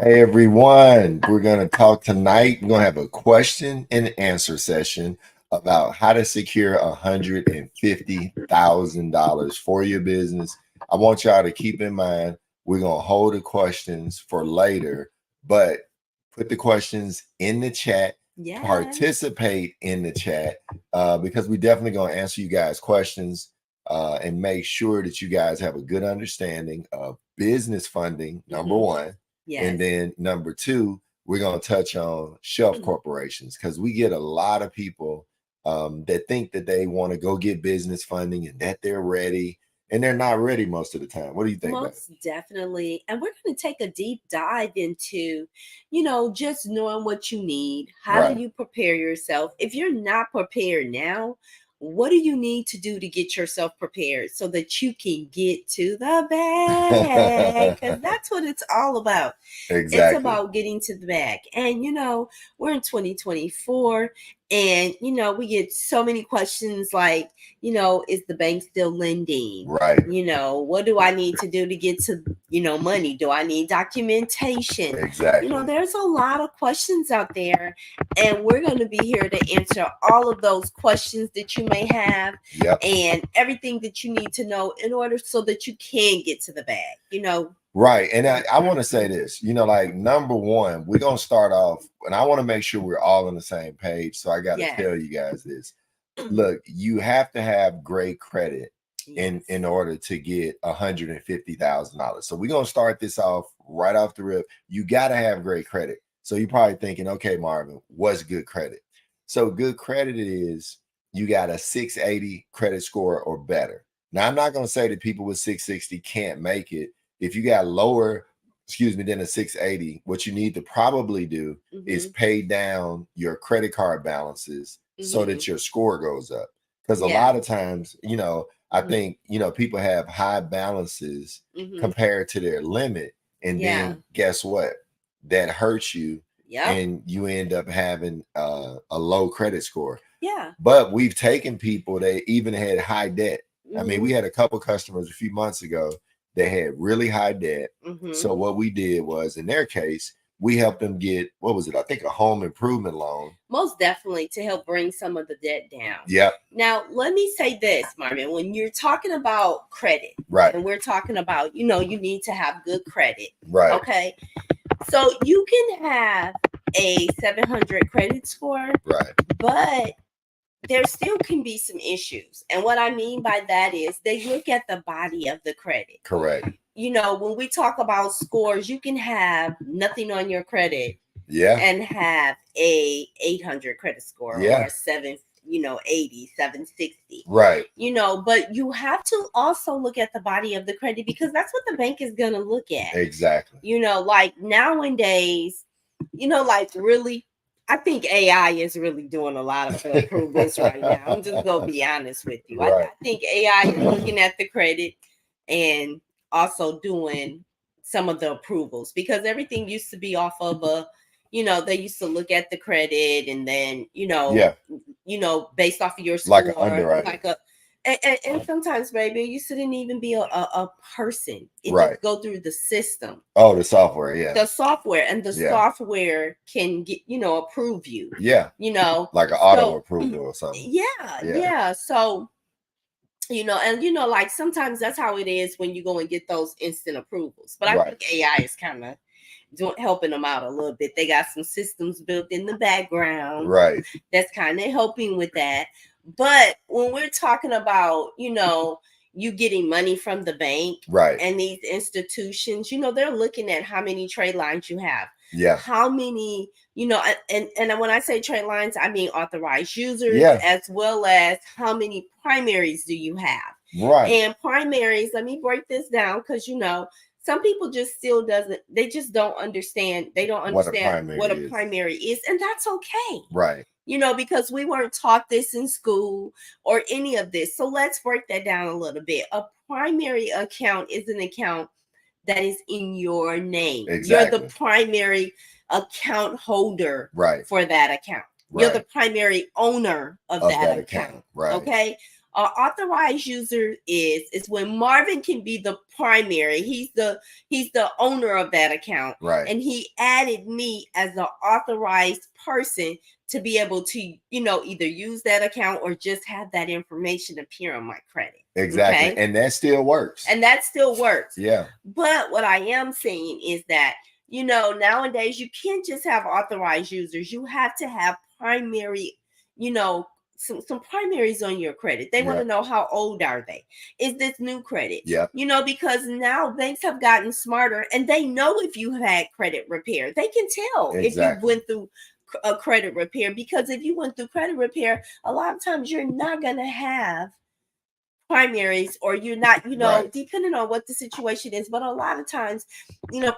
Hey everyone, we're going to talk tonight. We're going to have a question and answer session about how to secure $150,000 for your business. I want y'all to keep in mind we're going to hold the questions for later, but put the questions in the chat, participate in the chat, because we definitely going to answer you guys' questions and make sure that you guys have a good understanding of business funding, number one. And then number two, we're going to touch on shelf corporations because we get a lot of people that think that they want to go get business funding and that they're ready, and they're not ready most of the time. What do you think? Most definitely. And we're going to take a deep dive into, just knowing what you need. How do you prepare yourself? If you're not prepared now, what do you need to do to get yourself prepared so that you can get to the bag? Because that's what it's all about. Exactly. It's about getting to the bag. And, we're in 2024 and, we get so many questions like, is the bank still lending? Right. What do I need to do to get to, money? Do I need documentation? Exactly. There's a lot of questions out there, and we're going to be here to answer all of those questions that you may have and everything that you need to know in order so that you can get to the bag, Right. And I want to say this, like number one, we're going to start off, and I want to make sure we're all on the same page. So I got to tell you guys this. Look, you have to have great credit in order to get $150,000. So we're going to start this off right off the rip. You got to have great credit. So you're probably thinking, okay, Marvin, what's good credit? So good credit is you got a 680 credit score or better. Now, I'm not going to say that people with 660 can't make it. If you got lower, than a 680, what you need to probably do is pay down your credit card balances so that your score goes up. Because a lot of times, I think, people have high balances compared to their limit. And then guess what? That hurts you. And you end up having a low credit score. But we've taken people that even had high debt. I mean, we had a couple customers a few months ago. They had really high debt. So what we did was, in their case, we helped them get, what was it? I think a home improvement loan. Most definitely to help bring some of the debt down. Yep. Now, let me say this, Marvin, when you're talking about credit, and we're talking about, you need to have good credit. Right. Okay. So you can have a 700 credit score. Right. But there still can be some issues. And what I mean by that is they look at the body of the credit. Correct. When we talk about scores, you can have nothing on your credit and have a 800 credit score or a 780, 760. Right. But you have to also look at the body of the credit because that's what the bank is going to look at. Exactly. Like nowadays, really, I think AI is really doing a lot of improvements right now. I'm just going to be honest with you. Right. I think AI is looking at the credit and also doing some of the approvals because everything used to be off of they used to look at the credit and then, based off of your score. Like an underwriter. And sometimes, baby, you shouldn't even be a person. It just go through the system. Oh, the software, yeah. The software and the software can get, approve you. Yeah. Like an auto approval or something. Yeah. So, and like sometimes that's how it is when you go and get those instant approvals. But I think AI is kind of helping them out a little bit. They got some systems built in the background. Right. That's kind of helping with that. But when we're talking about, you getting money from the bank and these institutions, they're looking at how many trade lines you have. Yeah. How many, and when I say trade lines, I mean authorized users as well as how many primaries do you have. Right. And primaries, let me break this down because, some people just still they just don't understand. They don't understand what a primary is. And that's okay. Right. Because we weren't taught this in school or any of this. So let's break that down a little bit. A primary account is an account that is in your name. Exactly. You're the primary account holder for that account. You're the primary owner of that account. Right. Okay. An authorized user is when Marvin can be the primary. He's the owner of that account. Right. And he added me as an authorized person to be able to, either use that account or just have that information appear on my credit. Exactly. Okay? And that still works. Yeah. But what I am saying is that, nowadays you can't just have authorized users. You have to have primary, some primaries on your credit. They want to know, how old are they? Is this new credit? Yeah. Because now banks have gotten smarter and they know if you had credit repair. They can tell if you went through a credit repair, because if you went through credit repair, a lot of times you're not going to have primaries, or you're not, depending on what the situation is. But a lot of times,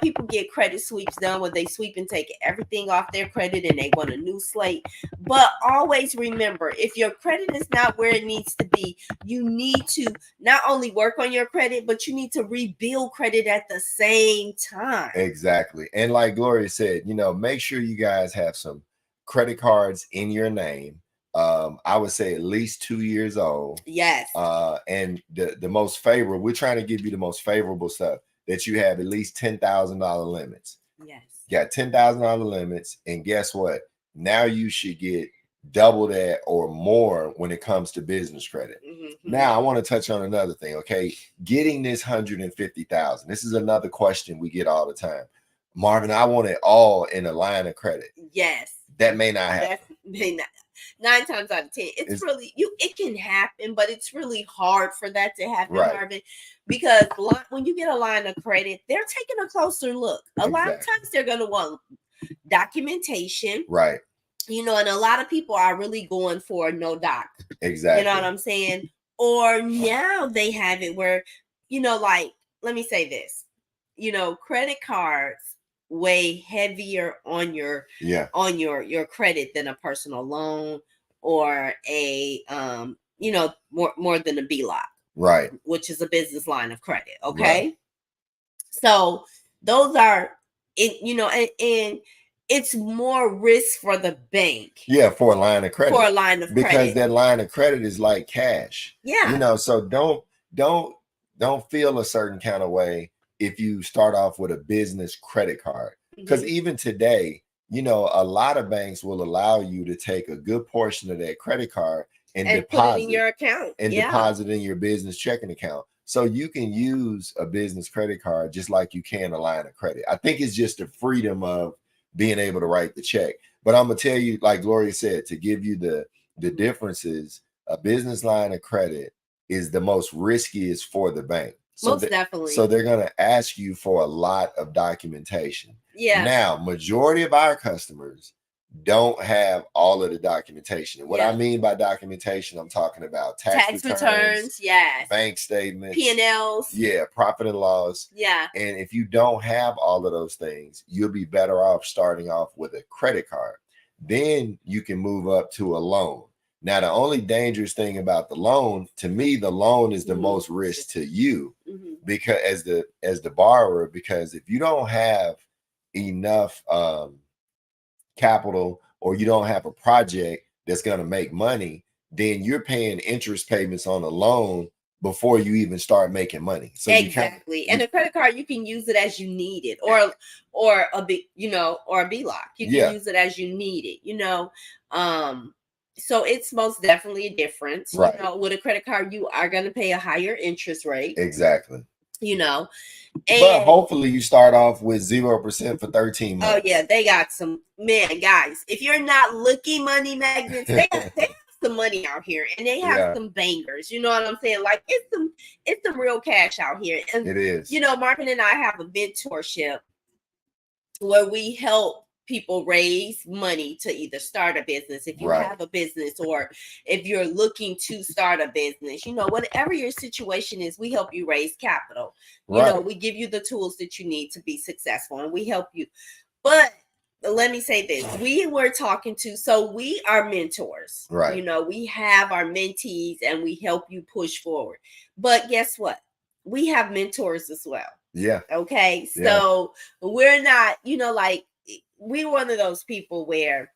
people get credit sweeps done where they sweep and take everything off their credit and they want a new slate. But always remember, if your credit is not where it needs to be, you need to not only work on your credit, but you need to rebuild credit at the same time. Exactly. And like Gloria said, make sure you guys have some credit cards in your name. I would say at least 2 years old. Yes. And the most favorable, we're trying to give you the most favorable stuff, that you have at least $10,000 limits. Yes. You got $10,000 limits. And guess what? Now you should get double that or more when it comes to business credit. Mm-hmm. Now I want to touch on another thing. Okay. Getting this 150,000. This is another question we get all the time. Marvin, I want it all in a line of credit. Yes. That may not happen. That may not. 9 times out of 10, it's really it can happen, but it's really hard for that to happen, Marvin, because when you get a line of credit, they're taking a closer look. A lot of times they're going to want documentation, right? And a lot of people are really going for no doc. Exactly. You know what I'm saying? Or now they have it where, like, let me say this, credit cards way heavier on your credit than a personal loan or a more than a BLOC, right, which is a business line of credit. Okay, right. So those are it, and it's more risk for the bank. Yeah, for a line of credit. Because that line of credit is like cash. Yeah. So don't feel a certain kind of way if you start off with a business credit card. Because even today, a lot of banks will allow you to take a good portion of that credit card and deposit put it in your account and deposit in your business checking account. So you can use a business credit card just like you can a line of credit. I think it's just the freedom of being able to write the check. But I'm going to tell you, like Gloria said, to give you the differences, a business line of credit is the most riskiest for the bank. Most definitely. So they're going to ask you for a lot of documentation. Yeah. Now, majority of our customers don't have all of the documentation. And what I mean by documentation, I'm talking about tax returns, yes, bank statements, P&Ls, profit and loss. Yeah. And if you don't have all of those things, you'll be better off starting off with a credit card. Then you can move up to a loan. Now, the only dangerous thing about the loan, to me, the loan is the most risk to you, because as the borrower, because if you don't have enough capital, or you don't have a project that's going to make money, then you're paying interest payments on a loan before you even start making money. So exactly. And a credit card, you can use it as you need it, or a BLOC. You can use it as you need it, so it's most definitely a difference. Right. With a credit card, you are going to pay a higher interest rate. Exactly. But hopefully you start off with 0% for 13 months. Oh yeah, they got some, man, guys. If you're not looking money magnets, they have some money out here, and they have some bangers. You know what I'm saying? Like it's some real cash out here. And it is. Marvin and I have a mentorship where we help people raise money to either start a business, if you have a business, or if you're looking to start a business, whatever your situation is, we help you raise capital. We give you the tools that you need to be successful, and we help you. But let me say this, we were talking to, so we are mentors, right? We have our mentees and we help you push forward. But guess what? We have mentors as well. Yeah. Okay. So we're not, we're one of those people where,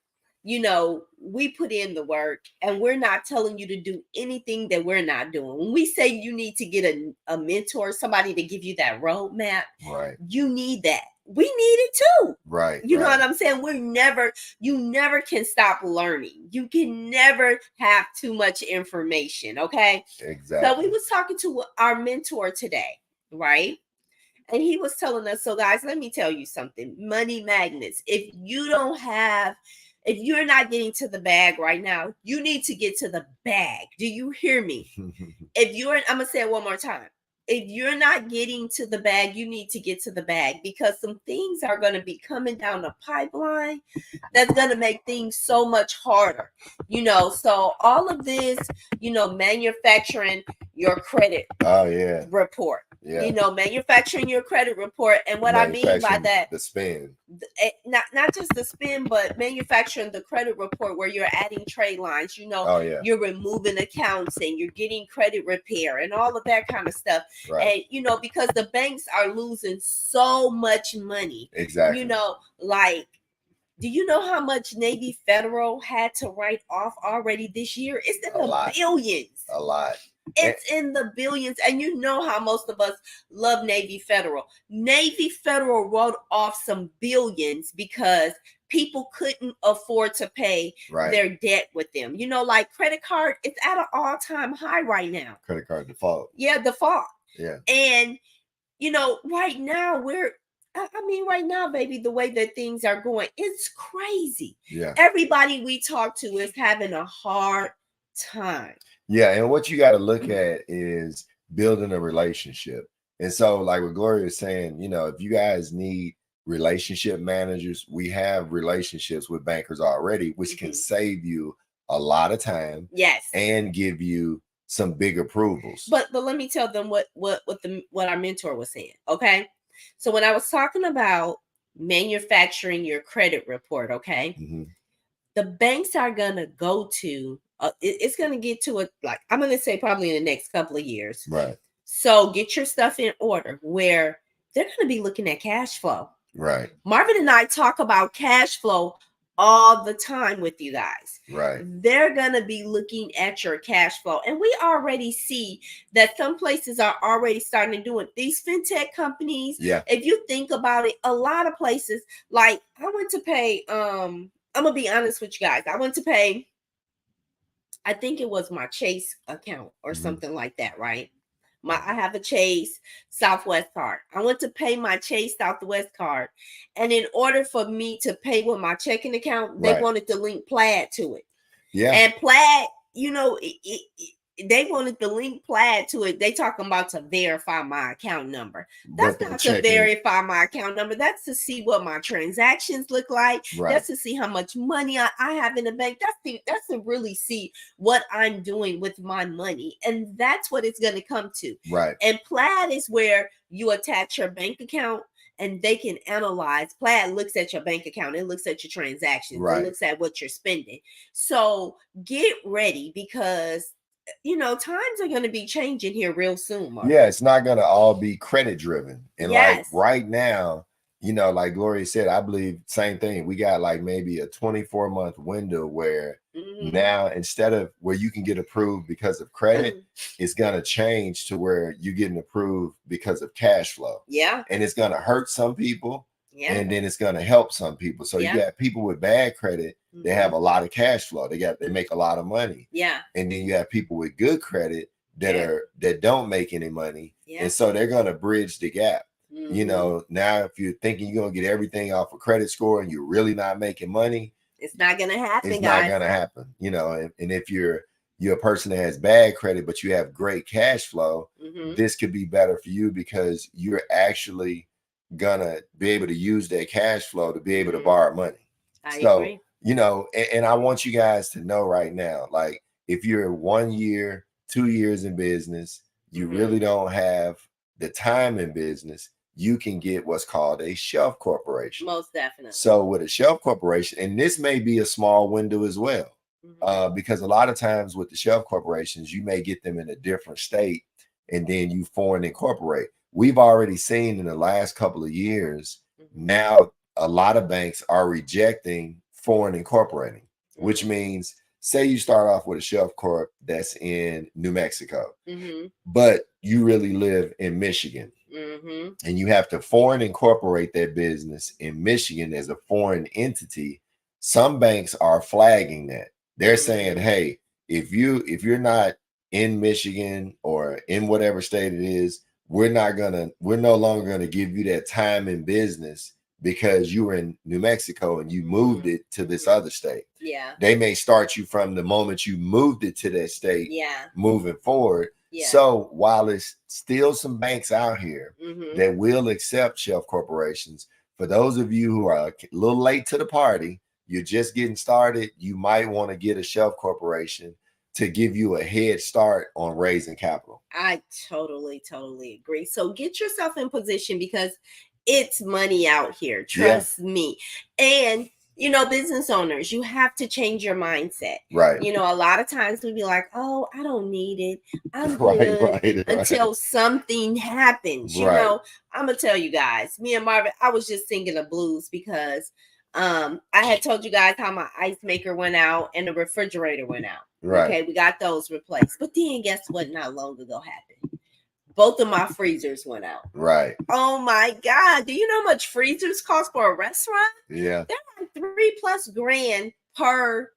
you know, we put in the work, and we're not telling you to do anything that we're not doing. When we say you need to get a mentor, somebody to give you that roadmap, right, you need that. We need it too. right. You know right. what I'm saying? You never can stop learning. You can never have too much information. Okay. Exactly. So we was talking to our mentor today, right? And he was telling us, so guys, let me tell you something. Money magnets. If you're not getting to the bag right now, you need to get to the bag. Do you hear me? I'm gonna say it one more time. If you're not getting to the bag, you need to get to the bag, because some things are going to be coming down the pipeline that's going to make things so much harder. You know, so all of this, you know, manufacturing your credit report. Yeah. You know, manufacturing your credit report. And what I mean by that, the spend. Not just the spend, but manufacturing the credit report where you're adding trade lines, you know, you're removing accounts and you're getting credit repair and all of that kind of stuff. Right. And, you know, because the banks are losing so much money. Exactly. You know, like, do you know how much Navy Federal had to write off already this year? It's in the billions. A lot. It's in the billions. And you know how most of us love Navy Federal. Navy Federal wrote off some billions because people couldn't afford to pay their debt with them. You know, like credit card, it's at an all-time high right now. Credit card default. Yeah, default. Yeah. And, you know, right now right now, baby, the way that things are going, it's crazy. Yeah. Everybody we talk to is having a hard time. Yeah, and what you got to look at is building a relationship. And so, like what Gloria is saying, you know, if you guys need relationship managers, we have relationships with bankers already, which can save you a lot of time. Yes. And give you some big approvals. But let me tell them what our mentor was saying. Okay. So when I was talking about manufacturing your credit report, okay, the banks are gonna go to it's gonna get to it, like I'm gonna say probably in the next couple of years. Right. So get your stuff in order where they're gonna be looking at cash flow. Right. Marvin and I talk about cash flow all the time with you guys. Right. They're going to be looking at your cash flow. And we already see that some places are already starting to do it. These fintech companies, if you think about it, a lot of places, like I went to pay, I'm going to be honest with you guys. I went to pay, I think it was my Chase account or something like that, right? I have a Chase Southwest card. I went to pay my Chase Southwest card. And in order for me to pay with my checking account, they wanted to link Plaid to it. Yeah. And Plaid, you know, they wanted to link Plaid to it. They talking about to verify my account number. That's not to verify my account number. That's to see what my transactions look like. Right. That's to see how much money I have in the bank. That's to really see what I'm doing with my money. And that's what it's going to come to. Right. And Plaid is where you attach your bank account and they can analyze. Plaid looks at your bank account. It looks at your transactions. Right. It looks at what you're spending. So get ready, because you know, times are going to be changing here real soon, Mark. Yeah, it's not going to all be credit driven. And like right now, you know, like Gloria said, I believe same thing. We got like maybe a 24-month window where now instead of where you can get approved because of credit, it's going to change to where you're getting approved because of cash flow. Yeah. And it's going to hurt some people. Yeah. And then it's going to help some people. So you got people with bad credit. They have a lot of cash flow. They make a lot of money. Yeah. And then you have people with good credit that don't make any money. Yeah. And so they're going to bridge the gap. You know, now if you're thinking you're going to get everything off a credit score and you're really not making money, it's not going to happen. It's not going to happen. You know, and if you're a person that has bad credit, but you have great cash flow, this could be better for you because you're actually gonna be able to use that cash flow to be able to borrow money. I agree. You know, and I want you guys to know right now, like if you're 1 year, 2 years in business, you really don't have the time in business, you can get what's called a shelf corporation. Most definitely. So with a shelf corporation, and this may be a small window as well, because a lot of times with the shelf corporations, you may get them in a different state and then you foreign incorporate. We've already seen in the last couple of years, now a lot of banks are rejecting foreign incorporating. which means say you start off with a Shelf Corp that's in New Mexico, but you really live in Michigan. And you have to foreign incorporate that business in Michigan as a foreign entity. Some banks are flagging that. They're saying, hey, if you're not in Michigan or in whatever state it is, we're no longer gonna give you that time in business because you were in New Mexico and you moved it to this other state. Yeah. They may start you from the moment you moved it to that state, moving forward. Yeah. So while it's still some banks out here that will accept shelf corporations, for those of you who are a little late to the party, you're just getting started, you might want to get a shelf corporation to give you a head start on raising capital. I totally agree. So get yourself in position because it's money out here. Trust me. And business owners, you have to change your mindset. Right. A lot of times we'll be like, oh, I don't need it. I'm good until something happens. I'm going to tell you guys, me and Marvin, I was just singing the blues because I had told you guys how my ice maker went out and the refrigerator went out. Right. Okay, we got those replaced. But then guess what not long ago happened? Both of my freezers went out. Right. Oh my God. Do you know how much freezers cost for a restaurant? Yeah. They're like $3+ grand per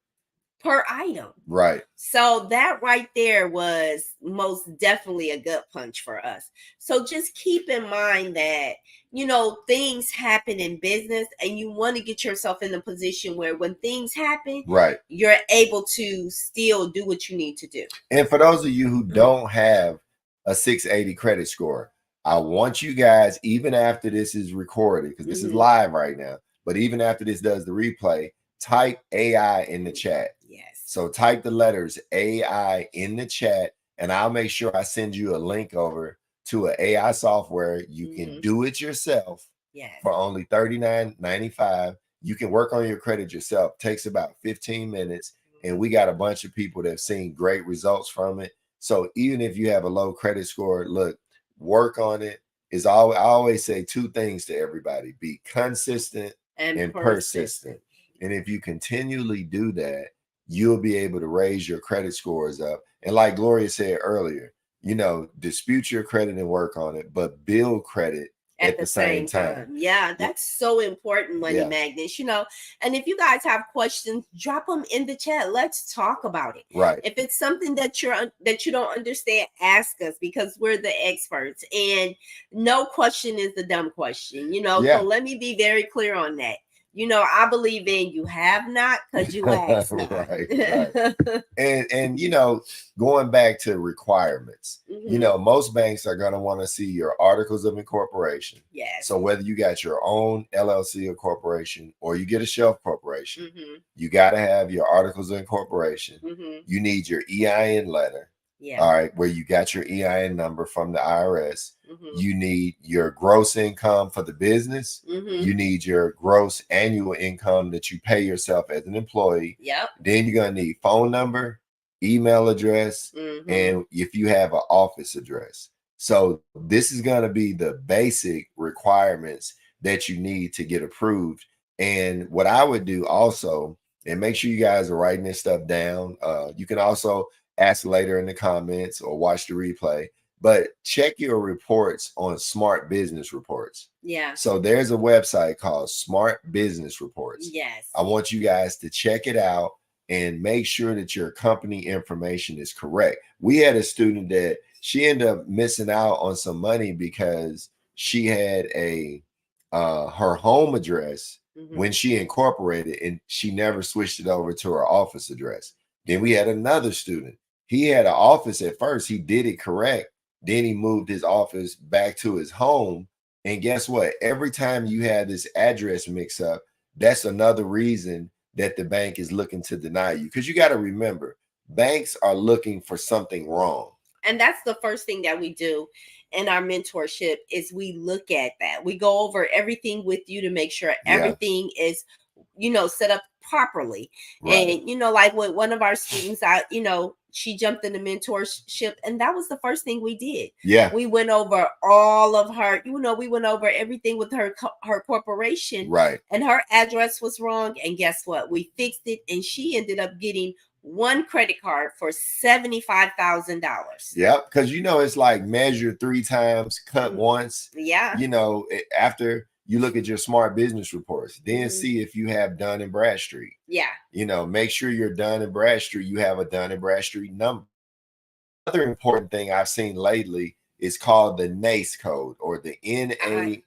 item. Right. So that right there was most definitely a gut punch for us. So just keep in mind that, things happen in business and you want to get yourself in the position where when things happen, you're able to still do what you need to do. And for those of you who don't have a 680 credit score, I want you guys, even after this is recorded, because this is live right now, but even after this does the replay, type AI in the chat. Yes. So type the letters AI in the chat, and I'll make sure I send you a link over to an AI software. You can do it yourself for only $39.95. You can work on your credit yourself. Takes about 15 minutes, and we got a bunch of people that have seen great results from it. So even if you have a low credit score, look, work on it. I always say two things to everybody: be consistent and persistent. And if you continually do that, you'll be able to raise your credit scores up. And like Gloria said earlier, dispute your credit and work on it, but build credit at the same time. Yeah, that's so important, Money Magnets. And if you guys have questions, drop them in the chat. Let's talk about it. Right. If it's something that you don't understand, ask us because we're the experts. And no question is a dumb question. So let me be very clear on that. I believe in you have not because you ask not. Right. And going back to requirements, most banks are going to want to see your articles of incorporation. Yes. So whether you got your own LLC or corporation or you get a shelf corporation, you got to have your articles of incorporation. You need your EIN letter. Yeah. All right, where you got your EIN number from the IRS. You need your gross income for the business. You need your gross annual income that you pay yourself as an employee. Yep. Then you're going to need phone number, email address, and if you have an office address. So this is going to be the basic requirements that you need to get approved. And what I would do also, and make sure you guys are writing this stuff down. You can also ask later in the comments or watch the replay, but check your reports on Smart Business Reports. Yeah. So there's a website called Smart Business Reports. Yes. I want you guys to check it out and make sure that your company information is correct. We had a student that she ended up missing out on some money because she had her home address when she incorporated and she never switched it over to her office address. Then we had another student. He had an office at first. He did it correct. Then he moved his office back to his home. And guess what? Every time you have this address mix up, that's another reason that the bank is looking to deny you. Because you got to remember, banks are looking for something wrong. And that's the first thing that we do in our mentorship is we look at that. We go over everything with you to make sure everything is, set up properly. Right. And like with one of our students, she jumped into mentorship, and that was the first thing we did. Yeah. We went over all of her, we went over everything with her corporation. Right. And her address was wrong. And guess what? We fixed it, and she ended up getting one credit card for $75,000. Yep, because it's like measure 3 times, cut once. Yeah. After you look at your smart business reports, then see if you have Dun and Bradstreet. Yeah. Make sure you're Dun and Bradstreet. You have a Dun and Bradstreet number. Another important thing I've seen lately is called the NAICS code, or the NAISC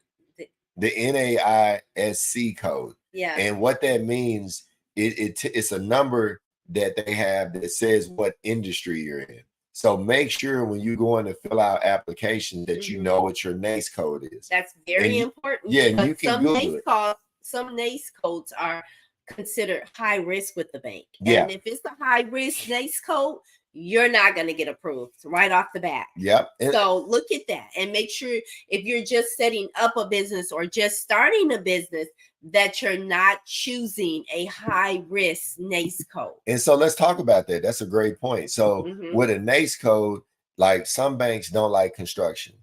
code. Yeah. And what that means, it's a number that they have that says what industry you're in. So make sure when you go in to fill out applications that you know what your NAICS code is. That's very important. Yeah, and you can Google it. Some NAICS codes are considered high risk with the bank. Yeah. And if it's the high risk NAICS code, you're not going to get approved right off the bat. Yep. So look at that and make sure, if you're just setting up a business or just starting a business, that you're not choosing a high risk NAICS code. And so let's talk about that. That's a great point. So with a NAICS code, like some banks don't like construction.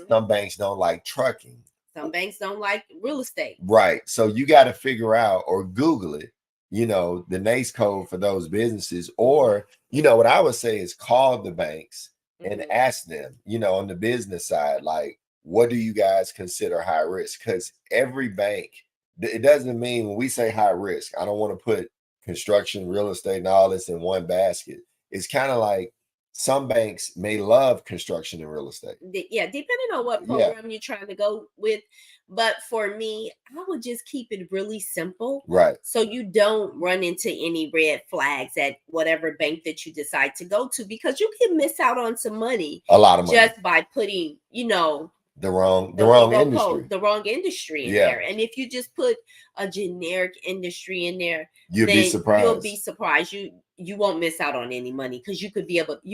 Some banks don't like trucking. Some banks don't like real estate. Right. So you got to figure out or Google it, the NAICS code for those businesses. Or, what I would say is call the banks and ask them, on the business side, like, what do you guys consider high risk? Because every bank, it doesn't mean when we say high risk, I don't want to put construction, real estate, and all this in one basket. It's kind of like some banks may love construction and real estate. Yeah, depending on what program you're trying to go with. But for me, I would just keep it really simple. Right. So you don't run into any red flags at whatever bank that you decide to go to, because you can miss out on some money. A lot of money. Just by putting, the wrong industry in there. And if you just put a generic industry in there, you'll be surprised. You won't miss out on any money, because you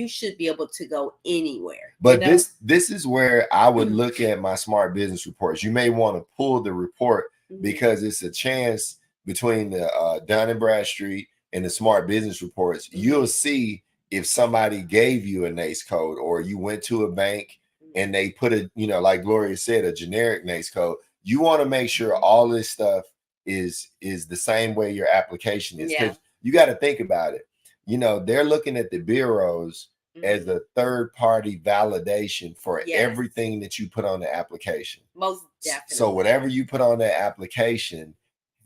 should be able to go anywhere. But this is where I would look at my smart business reports. You may want to pull the report because it's a chance between the Dun & Bradstreet and the smart business reports. You'll see if somebody gave you a NAICS code, or you went to a bank and they put a, like Gloria said, a generic NAICS code. You want to make sure all this stuff is the same way your application is. Because you got to think about it. They're looking at the bureaus as a third-party validation for everything that you put on the application. Most definitely. So whatever you put on the application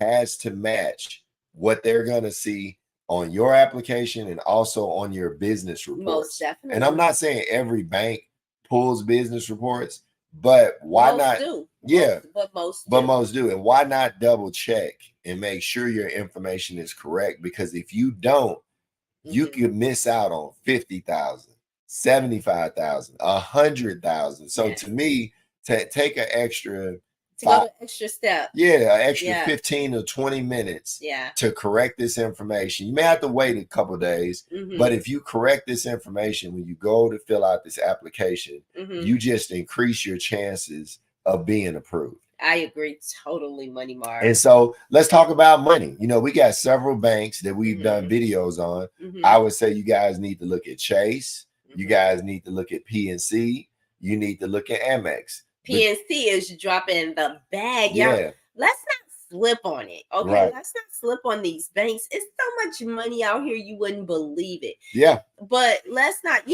has to match what they're going to see on your application and also on your business reports. Most definitely. And I'm not saying every bank pulls business reports, but why not? Do. Yeah, but most do. And why not double check and make sure your information is correct? Because if you don't, you could miss out on 50,000, 75,000, 100,000. So to me, to take an extra go the extra step. Yeah, an extra 15 or 20 minutes to correct this information. You may have to wait a couple of days, but if you correct this information when you go to fill out this application, you just increase your chances of being approved. I agree totally, Money Mark. And so let's talk about money. We got several banks that we've done videos on. I would say you guys need to look at Chase. You guys need to look at PNC. You need to look at Amex. PNC is dropping the bag. Yeah. Let's not slip on it. Okay. Right. Let's not slip on these banks. It's so much money out here, you wouldn't believe it. Yeah. But let's not,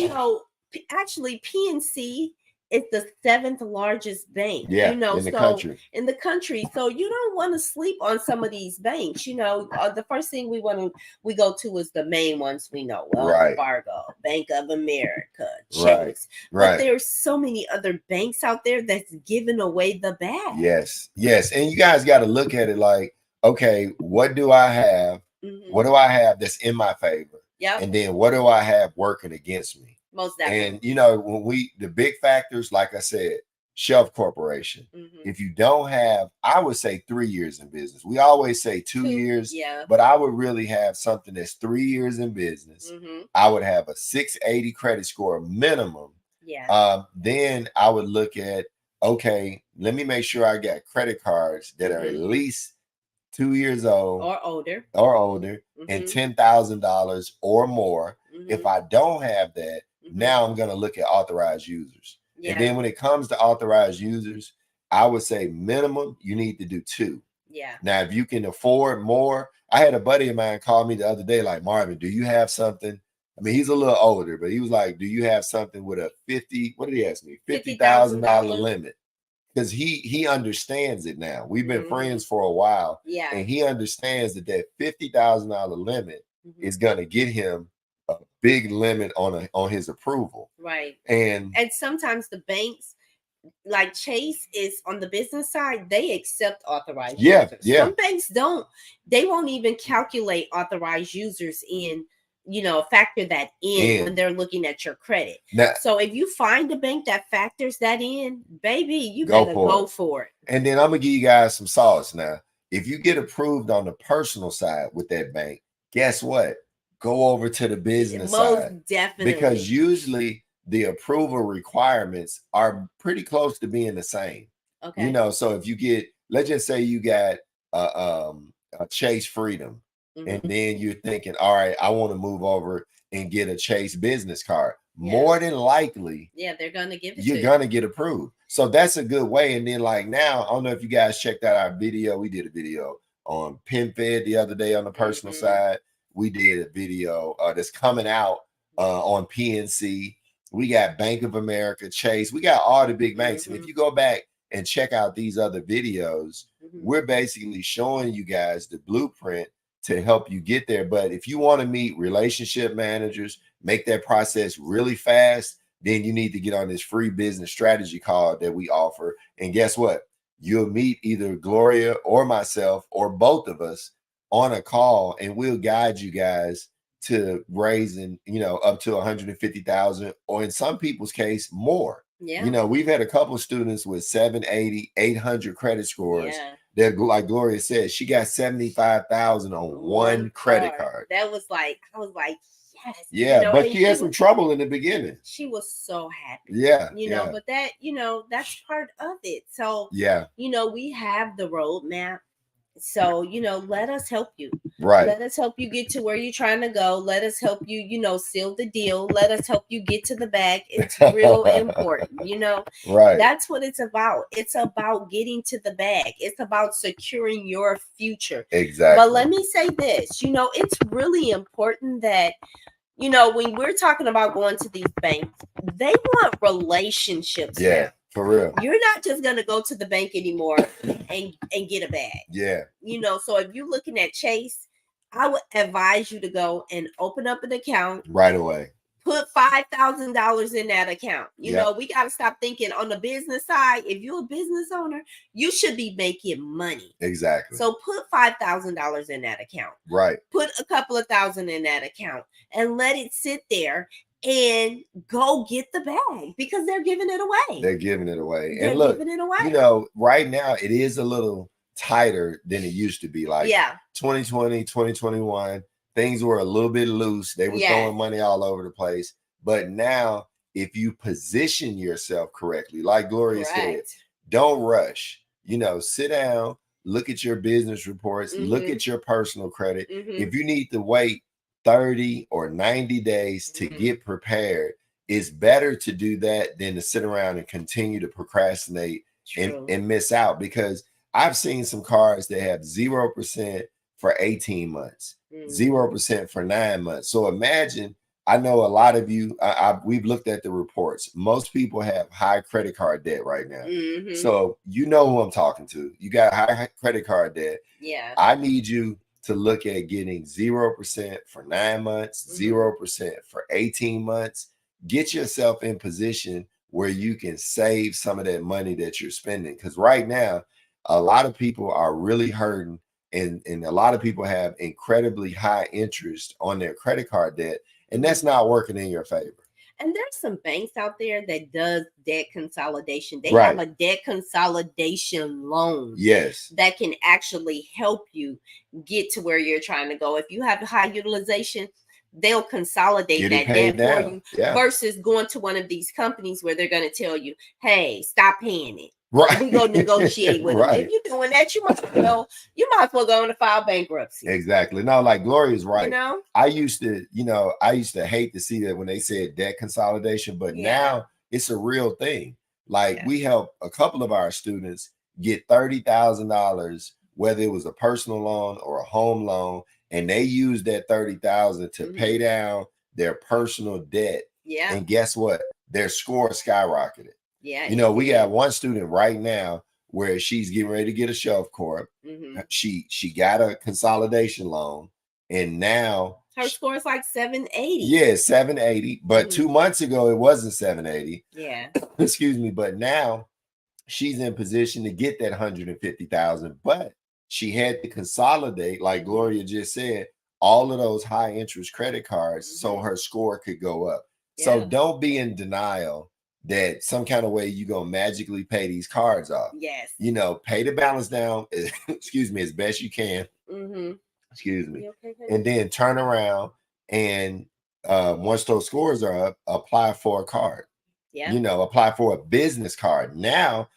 actually PNC is the 7th largest bank, in the country. So you don't want to sleep on some of these banks. The first thing we go to is the main ones we know. Fargo, Bank of America, Chase. Right. But there's so many other banks out there that's giving away the bag. Yes. And you guys got to look at it like, okay, what do I have? What do I have that's in my favor? Yeah. And then what do I have working against me? Most definitely. And when the big factors, like I said, Shelf Corporation. If you don't have, I would say 3 years in business. We always say 2 years, but I would really have something that's 3 years in business. I would have a 680 credit score minimum. Then I would look at, okay, let me make sure I got credit cards that are at least 2 years old or older, and $10,000 or more. If I don't have that, now I'm going to look at authorized users. And then when it comes to authorized users, I would say minimum, you need to do 2. Yeah. Now, if you can afford more, I had a buddy of mine call me the other day, like, Marvin, do you have something? I mean, he's a little older, but he was like, do you have something with a what did he ask me? $50,000 limit. Because he understands it now. We've been friends for a while. Yeah. And he understands that $50,000 limit is going to get him a big limit on his approval. Right. And sometimes the banks, like Chase is on the business side, they accept authorized users. Some banks don't. They won't even calculate authorized users in, factor that in when they're looking at your credit. Now, so if you find a bank that factors that in, baby, you better go for it. And then I'm gonna give you guys some sauce now. If you get approved on the personal side with that bank, guess what? Go over to the business side. Most definitely. Because usually the approval requirements are pretty close to being the same. Okay. So if you get, let's just say you got a Chase Freedom, and then you're thinking, all right, I want to move over and get a Chase business card. More than likely, they're gonna give it. You're gonna get approved. So that's a good way. And then, like, now, I don't know if you guys checked out our video. We did a video on PenFed the other day on the personal side. We did a video that's coming out on PNC. We got Bank of America, Chase. We got all the big banks. And if you go back and check out these other videos, we're basically showing you guys the blueprint to help you get there. But if you want to meet relationship managers, make that process really fast, then you need to get on this free business strategy call that we offer. And guess what? You'll meet either Gloria or myself or both of us on a call, and we'll guide you guys to raising, up to 150,000, or in some people's case, more. Yeah. We've had a couple of students with 780, 800 credit scores. That, like Gloria said, she got 75,000 on one credit card. That was like, I was like, yes. Yeah, but she had some trouble in the beginning. She was so happy. Yeah. But that, that's part of it. So, we have the roadmap. So, let us help you. Right. Let us help you get to where you're trying to go. Let us help you, seal the deal. Let us help you get to the bag. It's real important, Right. That's what it's about. It's about getting to the bag. It's about securing your future. Exactly. But let me say this, it's really important that, when we're talking about going to these banks, they want relationships. Yeah. For real. You're not just going to go to the bank anymore and get a bag. Yeah. So if you're looking at Chase, I would advise you to go and open up an account right away. Put $5,000 in that account. We got to stop thinking on the business side. If you're a business owner, you should be making money. Exactly. So put $5,000 in that account. Right. Put a couple of thousand in that account and let it sit there. And go get the bag because they're giving it away. They're giving it away. They're and look, giving it away. Right now it is a little tighter than it used to be. Like 2020, 2021, things were a little bit loose. They were throwing money all over the place. But now, if you position yourself correctly, like Gloria said, don't rush. Sit down, look at your business reports, look at your personal credit. If you need to wait 30 or 90 days to get prepared, it's better to do that than to sit around and continue to procrastinate and miss out. Because I've seen some cards that have 0% for 18 months, 0% for 9 months. So imagine, I know a lot of you, we've looked at the reports. Most people have high credit card debt right now. So you know who I'm talking to. You got high credit card debt. Yeah. I need you to look at getting 0% for 9 months, 0% for 18 months. Get yourself in position where you can save some of that money that you're spending. Because right now, a lot of people are really hurting, and a lot of people have incredibly high interest on their credit card debt, and that's not working in your favor. And there's some banks out there that does debt consolidation. They have a debt consolidation loan. Yes. That can actually help you get to where you're trying to go. If you have high utilization, they'll consolidate that debt for you versus going to one of these companies where they're going to tell you, hey, stop paying it. Right. We go negotiate with them. Right. If you're doing that, you might as well go on to file bankruptcy. Exactly. No, like Gloria's right. You know, I used to hate to see that when they said debt consolidation, but now it's a real thing. Like we help a couple of our students get $30,000, whether it was a personal loan or a home loan, and they use that $30,000 to pay down their personal debt. Yeah. And guess what? Their score skyrocketed. Yeah. You know, we got one student right now where she's getting ready to get a shelf corp. She got a consolidation loan, and now her score is like 780. Yeah, 780. But 2 months ago it wasn't 780. Yeah. Excuse me. But now she's in position to get that 150,000. But she had to consolidate, like Gloria just said, all of those high interest credit cards so her score could go up. So don't be in denial that some kind of way you're gonna magically pay these cards off. Yes. You know, pay the balance down, excuse me, as best you can. Excuse me. Okay? And then turn around and once those scores are up, apply for a card. Yeah. You know, apply for a business card. Now,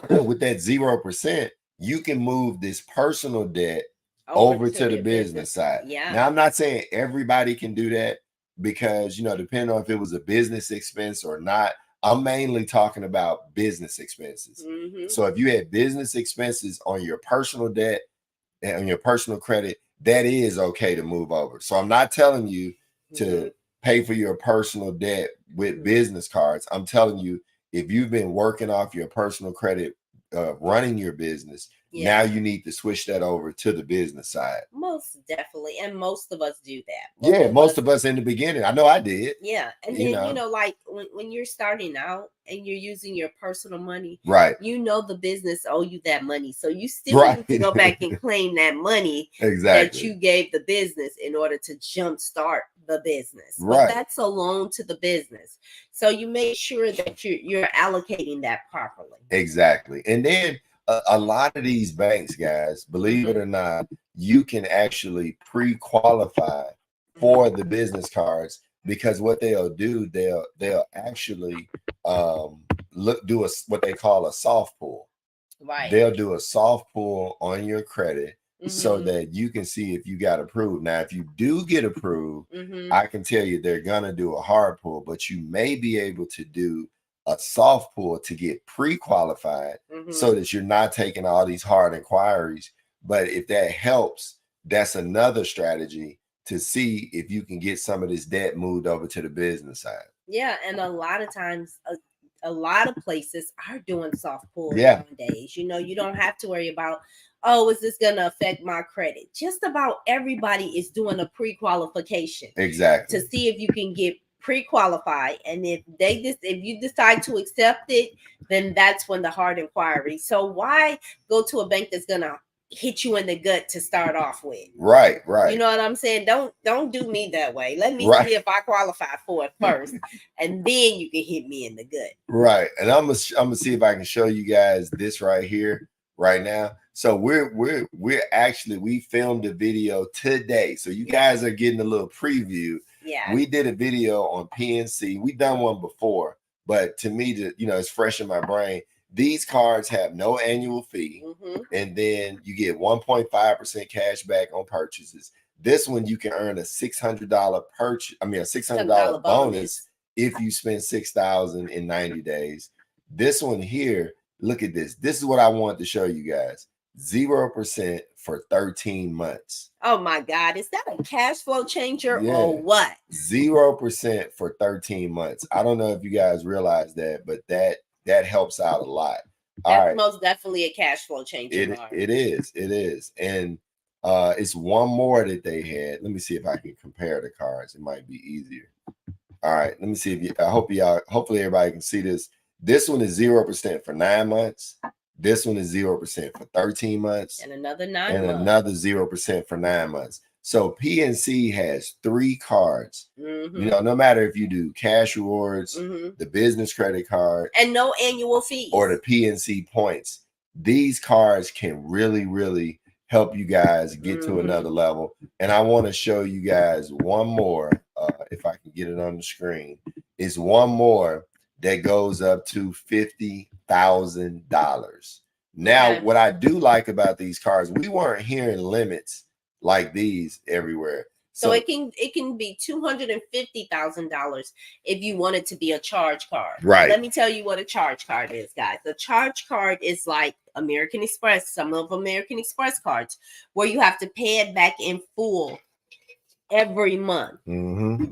with that 0%, you can move this personal debt over to the business side. Yeah. Now, I'm not saying everybody can do that because, you know, depending on if it was a business expense or not, I'm mainly talking about business expenses. So if you had business expenses on your personal debt and on your personal credit, that is okay to move over. So I'm not telling you to pay for your personal debt with business cards. I'm telling you, if you've been working off your personal credit, running your business, now you need to switch that over to the business side. Most definitely. And most of us do that. Most of us in the beginning. I know I did. Yeah. And then, you know, like when you're starting out and you're using your personal money, right? You know, the business owe you that money. So you still need to go back and claim that money that you gave the business in order to jumpstart the business. But that's a loan to the business. So you make sure that you're allocating that properly. Exactly. And then a lot of these banks, guys, believe it or not, you can actually pre-qualify for the business cards, because what they'll do, they'll actually do what they call a soft pull. Right. They'll do a soft pull on your credit so that you can see if you got approved. Now, if you do get approved, I can tell you they're gonna do a hard pull, but you may be able to do a soft pull to get pre-qualified so that you're not taking all these hard inquiries. But if that helps, that's another strategy to see if you can get some of this debt moved over to the business side. Yeah, and a lot of times, a lot of places are doing soft pull nowadays. You know, you don't have to worry about, oh, is this going to affect my credit? Just about everybody is doing a pre-qualification. Exactly. To see if you can get pre-qualified, and if you decide to accept it, then that's when the hard inquiry. So why go to a bank that's gonna hit you in the gut to start off with? Right. You know what I'm saying? Don't do me that way. Let me see if I qualify for it first, and then you can hit me in the gut. Right. And I'm gonna see if I can show you guys this right here right now. So we filmed a video today, so you guys are getting a little preview. Yeah, we did a video on PNC. We've done one before, but to me, it's fresh in my brain. These cards have no annual fee, and then you get 1.5% cash back on purchases. This one you can earn a $600 purchase. I mean, a $600 bonus if you spend $6,000 in 90 days. This one here, look at this. This is what I wanted to show you guys. 0% for 13 months. Oh my God. Is that a cash flow changer or what? 0% for 13 months. I don't know if you guys realize that, but that helps out a lot. That's most definitely a cash flow changer. It is. And it's one more that they had. Let me see if I can compare the cards. It might be easier. All right. Let me see if hopefully everybody can see this. This one is 0% for 9 months. This one is 0% for 13 months. And another 9 months. And another 0% for 9 months. So PNC has 3 cards. You know, no matter if you do cash rewards, the business credit card, and no annual fees, or the PNC points, these cards can really, really help you guys get to another level. And I want to show you guys one more, if I can get it on the screen. It's one more that goes up to $200,000. Now, what I do like about these cars, we weren't hearing limits like these everywhere. So it can be $250,000 if you want it to be a charge card. Right. Let me tell you what a charge card is, guys. The charge card is like American Express, some of American Express cards, where you have to pay it back in full every month.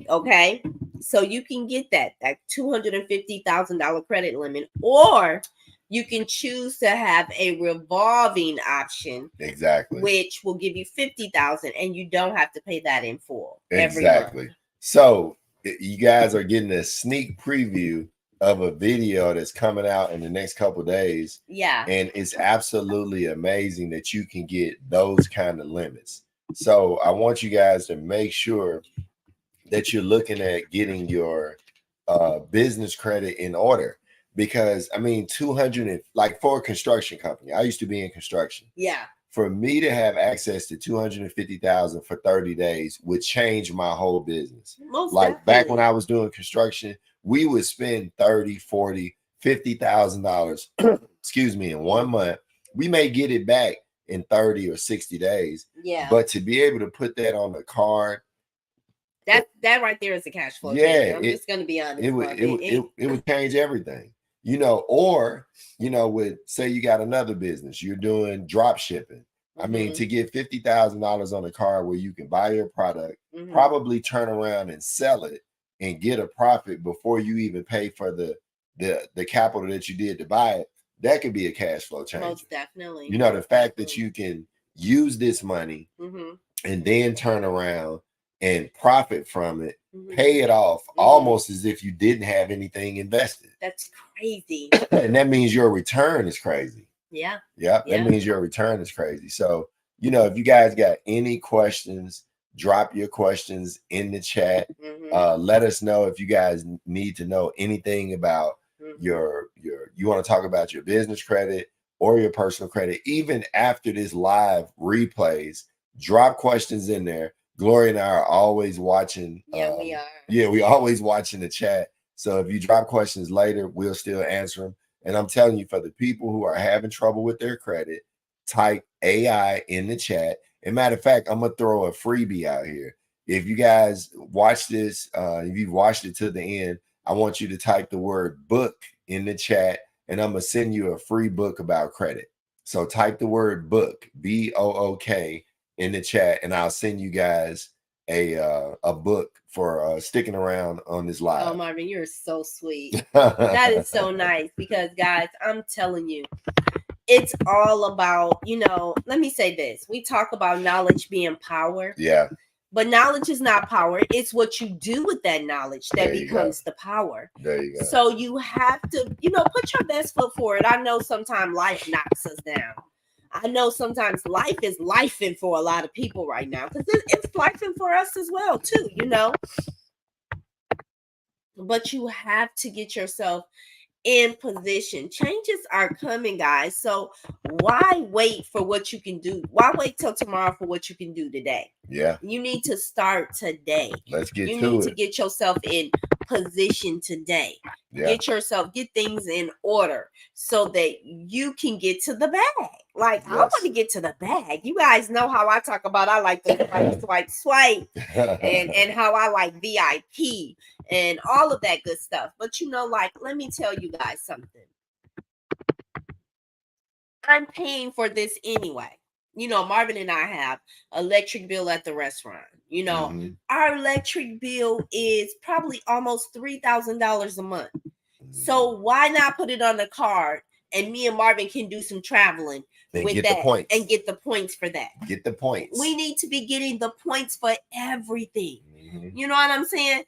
Okay, so you can get that $250,000 credit limit, or you can choose to have a revolving option, exactly, which will give you $50,000, and you don't have to pay that in full. Exactly. So you guys are getting a sneak preview of a video that's coming out in the next couple of days. Yeah, and it's absolutely amazing that you can get those kind of limits. So I want you guys to make sure that you're looking at getting your business credit in order. Because I mean, 200, like for a construction company, I used to be in construction. Yeah. For me to have access to 250,000 for 30 days would change my whole business. Most like definitely. Back when I was doing construction, we would spend 30, 40, $50,000, excuse me, in 1 month. We may get it back in 30 or 60 days. Yeah. But to be able to put that on the card, that right there is a cash flow. Yeah. I'm just gonna be honest. It would change everything. You know, or, you know, with say you got another business, you're doing drop shipping. I mean, to get $50,000 on a card where you can buy your product, probably turn around and sell it and get a profit before you even pay for the capital that you did to buy it, that could be a cash flow changer. Most definitely. You know, the fact that you can use this money and then turn around and profit from it, pay it off almost as if you didn't have anything invested. That's crazy. And that means your return is crazy. Yeah. That means your return is crazy. So, you know, if you guys got any questions, drop your questions in the chat. Let us know if you guys need to know anything about you want to talk about your business credit or your personal credit. Even after this live replays, drop questions in there. Glory and I are always watching. Yeah, we are. Yeah, we always watching the chat. So if you drop questions later, we'll still answer them. And I'm telling you, for the people who are having trouble with their credit, type AI in the chat. And matter of fact, I'm going to throw a freebie out here. If you guys watch this, if you've watched it to the end, I want you to type the word book in the chat, and I'm going to send you a free book about credit. So type the word book, BOOK, in the chat, and I'll send you guys a book for sticking around on this live. Oh, Marvin, you're so sweet. That is so nice, because guys, I'm telling you, it's all about, you know, let me say this. We talk about knowledge being power. Yeah. But knowledge is not power. It's what you do with that knowledge that becomes the power. There you go. So you have to, you know, put your best foot forward. I know sometimes life knocks us down. I know sometimes life is lifing for a lot of people right now, because it's lifing for us as well too, you know. But you have to get yourself in position. Changes are coming, guys. So why wait for what you can do? Why wait till tomorrow for what you can do today? Yeah. You need to start today. Let's get to it. You need to get yourself in position today. Yeah. Get things in order so that you can get to the bag. Like, I want to get to the bag. You guys know how I talk about, I like the swipe and how I like VIP and all of that good stuff. But you know, like, let me tell you guys something. I'm paying for this anyway. You know, Marvin and I have electric bill at the restaurant. You know, our electric bill is probably almost $3,000 a month. So why not put it on the card, and me and Marvin can do some traveling and with get that the points. And get the points for that. Get the points. We need to be getting the points for everything. You know what I'm saying?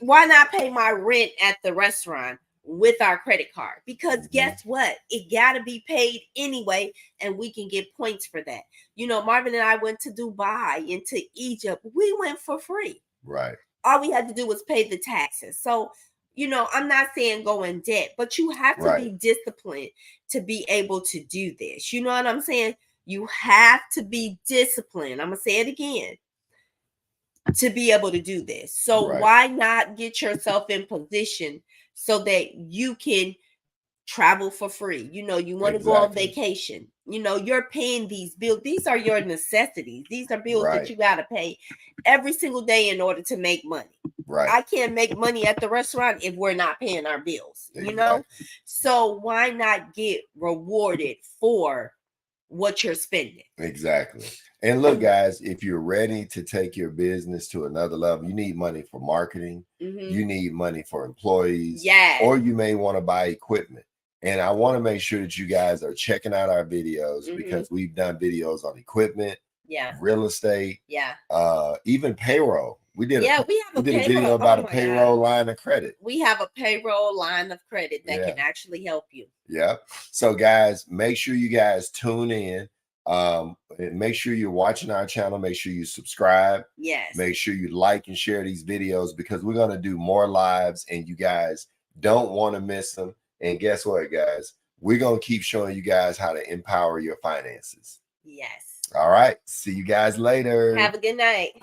Why not pay my rent at the restaurant with our credit card? Because guess what? It got to be paid anyway, and we can get points for that. You know, Marvin and I went to Dubai and to Egypt. We went for free. Right. All we had to do was pay the taxes. So, you know, I'm not saying go in debt, but you have to be disciplined to be able to do this. You know what I'm saying? You have to be disciplined. I'm going to say it again. To be able to do this. So why not get yourself in position so that you can travel for free. You know, you want to go on vacation. You know, you're paying these bills. These are your necessities. These are bills that you got to pay every single day in order to make money. Right. I can't make money at the restaurant if we're not paying our bills, you know? So why not get rewarded for what you're spending? Exactly. And look, guys, if you're ready to take your business to another level, you need money for marketing. You need money for employees. Or you may want to buy equipment. And I want to make sure that you guys are checking out our videos because we've done videos on equipment, real estate, even payroll. We did a video about a payroll line of credit. We have a payroll line of credit that can actually help you. Yeah. So guys, make sure you guys tune in. And make sure you're watching our channel. Make sure you subscribe. Yes. Make sure you like and share these videos because we're going to do more lives and you guys don't want to miss them. And guess what, guys? We're going to keep showing you guys how to empower your finances. Yes. All right. See you guys later. Have a good night.